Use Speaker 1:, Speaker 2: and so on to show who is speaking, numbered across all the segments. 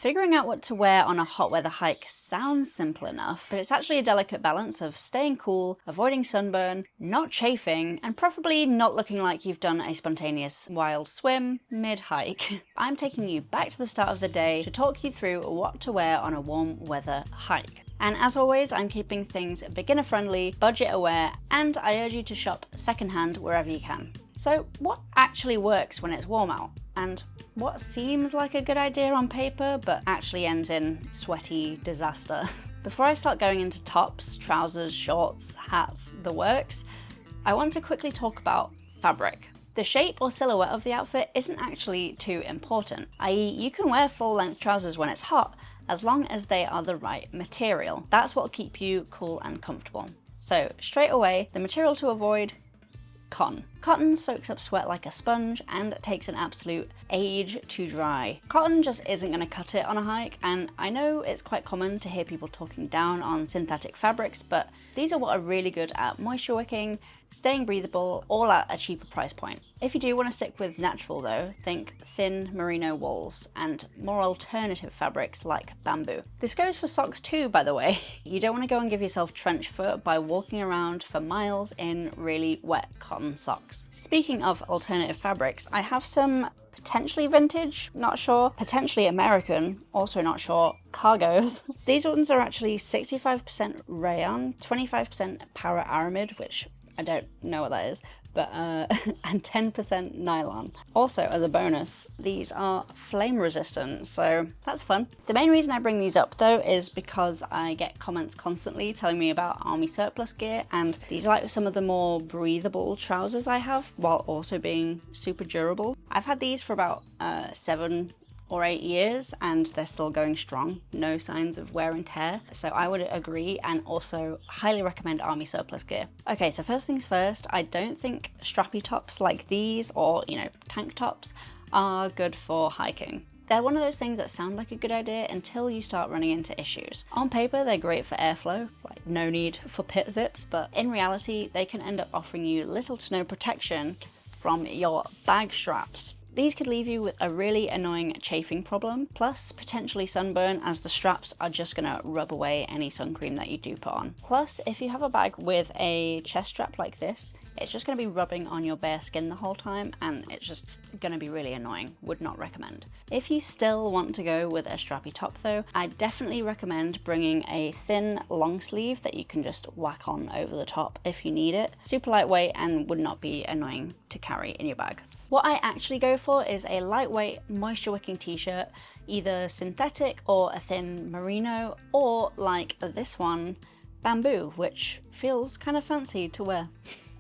Speaker 1: Figuring out what to wear on a hot weather hike sounds simple enough, but it's actually a delicate balance of staying cool, avoiding sunburn, not chafing, and preferably not looking like you've done a spontaneous wild swim mid-hike. I'm taking you back to the start of the day to talk you through what to wear on a warm weather hike. And as always, I'm keeping things beginner friendly, budget aware, and I urge you to shop secondhand wherever you can. So what actually works when it's warm out? And what seems like a good idea on paper, but actually ends in sweaty disaster? Before I start going into tops, trousers, shorts, hats, the works, I want to quickly talk about fabric. The shape or silhouette of the outfit isn't actually too important, i.e. you can wear full-length trousers when it's hot, as long as they are the right material. That's what'll keep you cool and comfortable. So straight away, the material to avoid: cotton. Cotton soaks up sweat like a sponge and takes an absolute age to dry. Cotton just isn't going to cut it on a hike, and I know it's quite common to hear people talking down on synthetic fabrics, but these are what are really good at moisture wicking, staying breathable, all at a cheaper price point. If you do want to stick with natural though, think thin merino wools and more alternative fabrics like bamboo. This goes for socks too, by the way. You don't want to go and give yourself trench foot by walking around for miles in really wet cotton socks. Speaking of alternative fabrics, I have some potentially vintage, not sure, potentially American, also not sure, cargos. These ones are actually 65% rayon, 25% para aramid, which I don't know what that is, but and 10% nylon. Also, as a bonus, these are flame resistant, so that's fun. The main reason I bring these up though is because I get comments constantly telling me about army surplus gear, and these are like some of the more breathable trousers I have, while also being super durable. I've had these for about 7 or 8 years and they're still going strong, no signs of wear and tear, so I would agree and also highly recommend army surplus gear. Okay, so first things first, I don't think strappy tops like these or, tank tops are good for hiking. They're one of those things that sound like a good idea until you start running into issues. On paper, they're great for airflow, like no need for pit zips, but in reality, they can end up offering you little to no protection from your bag straps. These could leave you with a really annoying chafing problem, plus potentially sunburn, as the straps are just gonna rub away any sun cream that you do put on. Plus, if you have a bag with a chest strap like this, it's just gonna be rubbing on your bare skin the whole time, and it's just gonna be really annoying. Would not recommend. If you still want to go with a strappy top though, I definitely recommend bringing a thin long sleeve that you can just whack on over the top if you need it. Super lightweight and would not be annoying to carry in your bag. What I actually go for is a lightweight moisture wicking t-shirt, either synthetic or a thin merino, or like this one, bamboo, which feels kind of fancy to wear.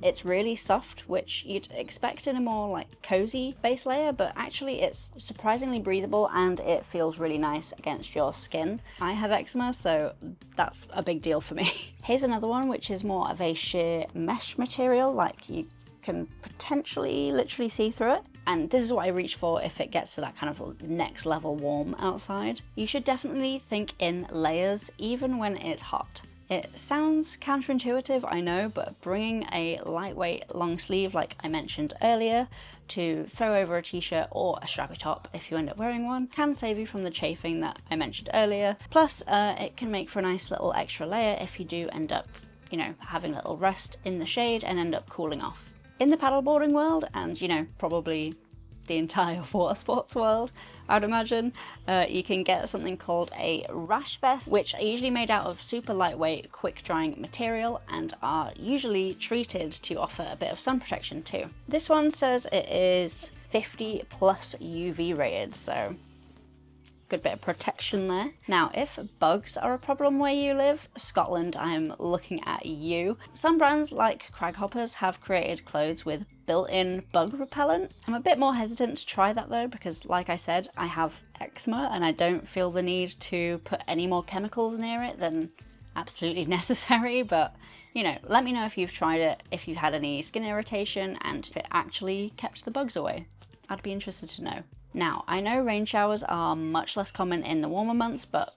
Speaker 1: It's really soft, which you'd expect in a more like cozy base layer, but actually it's surprisingly breathable and it feels really nice against your skin. I have eczema, so that's a big deal for me. Here's another one, which is more of a sheer mesh material, like you can potentially literally see through it, and this is what I reach for if it gets to that kind of next level warm outside. You should definitely think in layers even when it's hot. It sounds counterintuitive, I know, but bringing a lightweight long sleeve like I mentioned earlier to throw over a t-shirt or a strappy top if you end up wearing one can save you from the chafing that I mentioned earlier. Plus it can make for a nice little extra layer if you do end up having a little rest in the shade and end up cooling off. In the paddleboarding world, and probably the entire water sports world, I would imagine, you can get something called a rash vest, which are usually made out of super lightweight, quick drying material and are usually treated to offer a bit of sun protection too. This one says it is 50 plus UV rated, so good bit of protection there. Now, if bugs are a problem where you live, Scotland, I'm looking at you. Some brands like Craghoppers have created clothes with built-in bug repellent. I'm a bit more hesitant to try that though, because like I said, I have eczema and I don't feel the need to put any more chemicals near it than absolutely necessary, but let me know if you've tried it, if you've had any skin irritation, and if it actually kept the bugs away. I'd be interested to know. Now, I know rain showers are much less common in the warmer months, but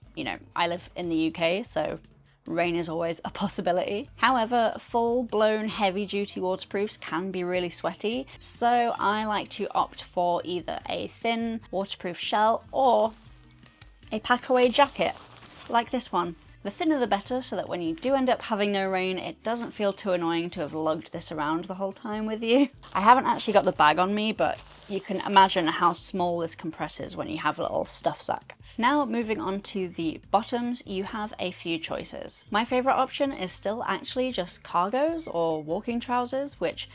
Speaker 1: I live in the UK, so rain is always a possibility. However, full-blown heavy-duty waterproofs can be really sweaty, so I like to opt for either a thin waterproof shell or a pack-away jacket, like this one. The thinner the better, so that when you do end up having no rain, it doesn't feel too annoying to have lugged this around the whole time with you. I haven't actually got the bag on me, but you can imagine how small this compresses when you have a little stuff sack. Now moving on to the bottoms, you have a few choices. My favourite option is still actually just cargos or walking trousers, which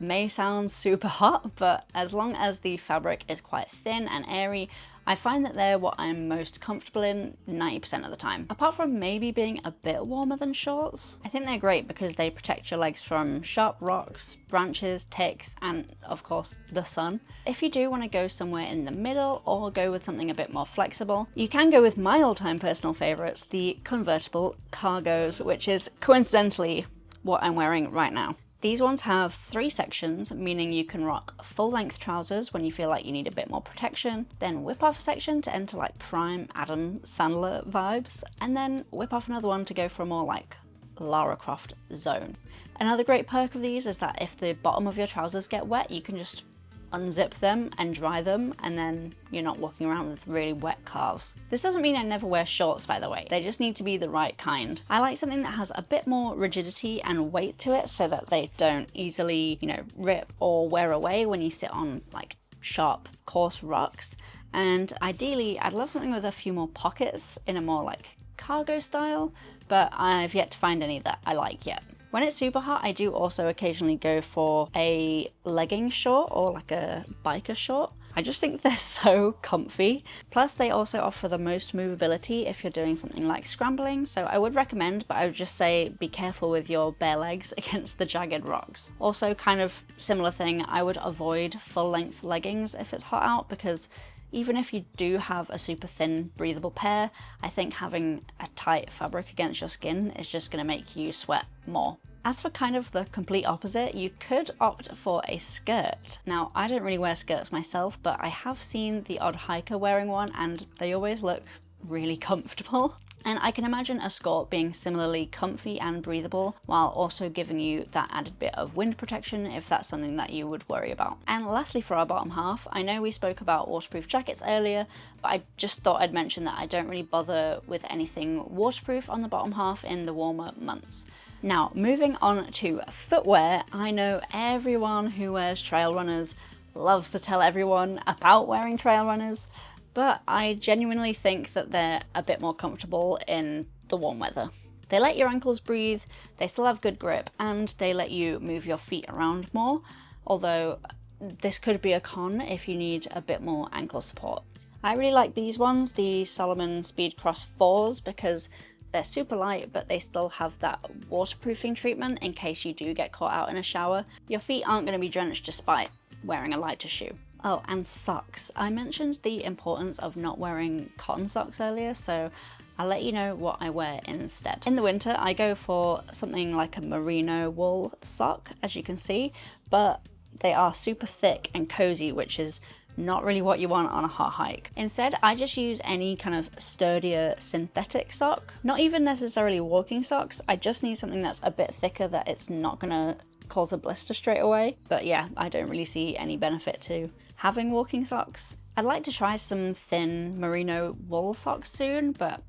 Speaker 1: may sound super hot, but as long as the fabric is quite thin and airy, I find that they're what I'm most comfortable in 90% of the time. Apart from maybe being a bit warmer than shorts, I think they're great because they protect your legs from sharp rocks, branches, ticks, and of course the sun. If you do want to go somewhere in the middle or go with something a bit more flexible, you can go with my all-time personal favorites, the convertible cargos, which is coincidentally what I'm wearing right now. These ones have 3 sections, meaning you can rock full-length trousers when you feel like you need a bit more protection, then whip off a section to enter like prime Adam Sandler vibes, and then whip off another one to go for a more like Lara Croft zone. Another great perk of these is that if the bottom of your trousers get wet, you can just unzip them and dry them, and then you're not walking around with really wet calves. This doesn't mean I never wear shorts, by the way. They just need to be the right kind. I like something that has a bit more rigidity and weight to it so that they don't easily, rip or wear away when you sit on like sharp, coarse rocks. And ideally, I'd love something with a few more pockets in a more like cargo style, but I've yet to find any that I like yet. When it's super hot, I do also occasionally go for a legging short or like a biker short. I just think they're so comfy. Plus, they also offer the most movability if you're doing something like scrambling, so I would recommend, but I would just say be careful with your bare legs against the jagged rocks. Also, kind of similar thing, I would avoid full-length leggings if it's hot out, because even if you do have a super thin, breathable pair, I think having a tight fabric against your skin is just going to make you sweat more. As for kind of the complete opposite, you could opt for a skirt. Now, I don't really wear skirts myself, but I have seen the odd hiker wearing one, and they always look really comfortable. And I can imagine a skort being similarly comfy and breathable, while also giving you that added bit of wind protection if that's something that you would worry about. And lastly, for our bottom half, I know we spoke about waterproof jackets earlier, but I just thought I'd mention that I don't really bother with anything waterproof on the bottom half in the warmer months. Now, moving on to footwear, I know everyone who wears trail runners loves to tell everyone about wearing trail runners, but I genuinely think that they're a bit more comfortable in the warm weather. They let your ankles breathe, they still have good grip, and they let you move your feet around more, although this could be a con if you need a bit more ankle support. I really like these ones, the Salomon Speedcross 4s, because they're super light, but they still have that waterproofing treatment in case you do get caught out in a shower. Your feet aren't going to be drenched despite wearing a lighter shoe. Oh, and socks. I mentioned the importance of not wearing cotton socks earlier, so I'll let you know what I wear instead. In the winter, I go for something like a merino wool sock, as you can see, but they are super thick and cozy, which is not really what you want on a hot hike. Instead, I just use any kind of sturdier synthetic sock. Not even necessarily walking socks, I just need something that's a bit thicker that it's not gonna cause a blister straight away. But yeah, I don't really see any benefit to having walking socks. I'd like to try some thin merino wool socks soon, but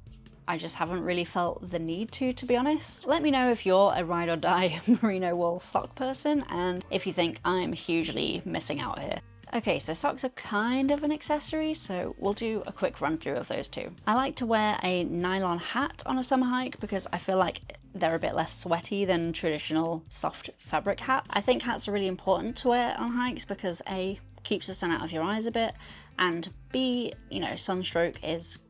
Speaker 1: I just haven't really felt the need to be honest. Let me know if you're a ride or die merino wool sock person and if you think I'm hugely missing out here. Okay, so socks are kind of an accessory, so we'll do a quick run through of those two. I like to wear a nylon hat on a summer hike because I feel like they're a bit less sweaty than traditional soft fabric hats. I think hats are really important to wear on hikes because A, keeps the sun out of your eyes a bit, and B, sunstroke is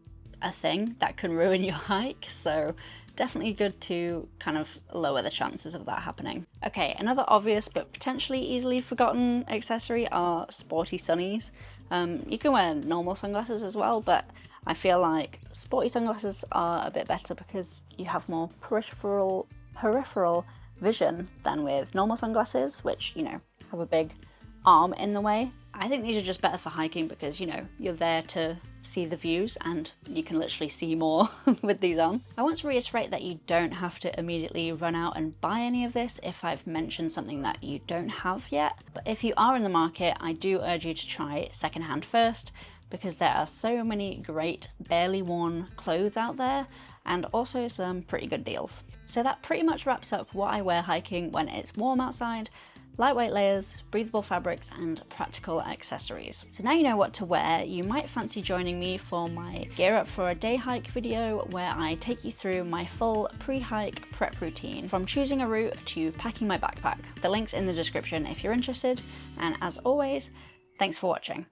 Speaker 1: a thing that can ruin your hike, so definitely good to kind of lower the chances of that happening. Okay, another obvious but potentially easily forgotten accessory are sporty sunnies. You can wear normal sunglasses as well, but I feel like sporty sunglasses are a bit better because you have more peripheral vision than with normal sunglasses, which, have a big arm in the way. I think these are just better for hiking because, you're there to see the views and you can literally see more with these on. I want to reiterate that you don't have to immediately run out and buy any of this if I've mentioned something that you don't have yet. But if you are in the market, I do urge you to try secondhand first, because there are so many great barely worn clothes out there, and also some pretty good deals. So that pretty much wraps up what I wear hiking when it's warm outside: lightweight layers, breathable fabrics, and practical accessories. So now you know what to wear, you might fancy joining me for my Gear Up for a Day hike video, where I take you through my full pre-hike prep routine, from choosing a route to packing my backpack. The link's in the description if you're interested, and as always, thanks for watching.